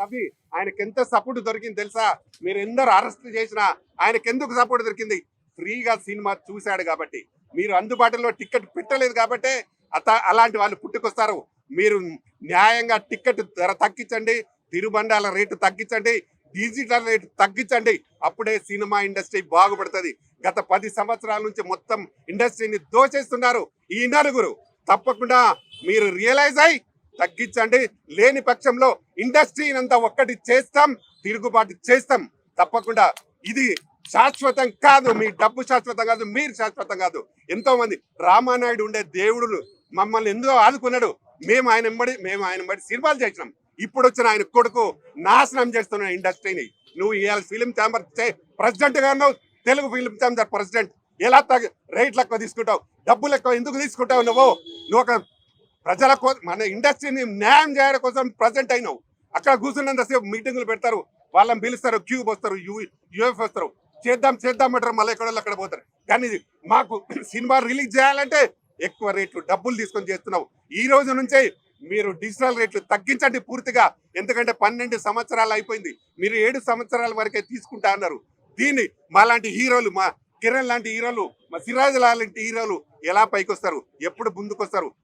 రవి ఆయనకి ఎంత సపోర్ట్ దొరికింది తెలుసా? మీరు ఎందరు అరెస్ట్ చేసినా ఆయనకి ఎందుకు సపోర్ట్ దొరికింది? ఫ్రీగా సినిమా చూశాడు కాబట్టి. మీరు అందుబాటులో టికెట్ పెట్టలేదు కాబట్టి అలాంటి వాళ్ళు పుట్టుకొస్తారు. మీరు న్యాయంగా టికెట్ ధర తగ్గించండి, తిరుబండాల రేటు తగ్గించండి, డిజిటల్ రేటు తగ్గించండి. అప్పుడే సినిమా ఇండస్ట్రీ బాగుపడుతుంది. గత 10 సంవత్సరాల నుంచి మొత్తం ఇండస్ట్రీని దోచేస్తున్నారు ఈ నలుగురు. తప్పకుండా మీరు రియలైజ్ అయ్యి తగ్గించండి. లేని పక్షంలో ఇండస్ట్రీని అంతా ఒక్కటి చేస్తాం, తిరుగుబాటు చేస్తాం. తప్పకుండా ఇది శాశ్వతం కాదు. మీ డబ్బు శాశ్వతం కాదు, మీరు శాశ్వతం కాదు. ఎంతో మంది రామానాయుడు ఉండే దేవుడు మమ్మల్ని ఎందుకో ఆదుకున్నాడు. మేము ఆయన వెంబడి సినిమాలు చేసినాం. ఇప్పుడు వచ్చిన ఆయన కొడుకు నాశనం చేస్తున్న ఇండస్ట్రీని. నువ్వు ఇవాళ ఫిలిం ఛాంబర్ ప్రెసిడెంట్ గా ఉన్నావు, తెలుగు ఫిలిం ఛాంబర్ ప్రెసిడెంట్. ఎలా రేట్లు ఎక్కువ తీసుకుంటావు, డబ్బులు ఎక్కువ ఎందుకు తీసుకుంటావు? నువ్వు ఒక ప్రజల మన ఇండస్ట్రీని న్యాయం చేయడం కోసం ప్రెసిడెంట్ అయినావు. అక్కడ కూర్చున్నంతసేపు మీటింగులు పెడతారు, వాళ్ళని పిలుస్తారు, క్యూబ్ వస్తారు, యూఎఫ్ వస్తారు, చేద్దాం అంటారు, మళ్ళీ ఎక్కడో అక్కడ పోతారు. కానీ మాకు సినిమా రిలీజ్ చేయాలంటే ఎక్కువ రేట్లు డబ్బులు తీసుకొని చేస్తున్నావు. ఈ రోజు నుంచే మీరు డిజిటల్ రేట్లు తగ్గించండి పూర్తిగా. ఎందుకంటే 12 సంవత్సరాలు అయిపోయింది, మీరు 7 సంవత్సరాల వరకే తీసుకుంటా అన్నారు. దీన్ని మాలాంటి హీరోలు, మా కిరణ్ లాంటి హీరోలు, మా సిరాజ్ లాంటి హీరోలు ఎలా పైకి వస్తారు, ఎప్పుడు ముందుకొస్తారు?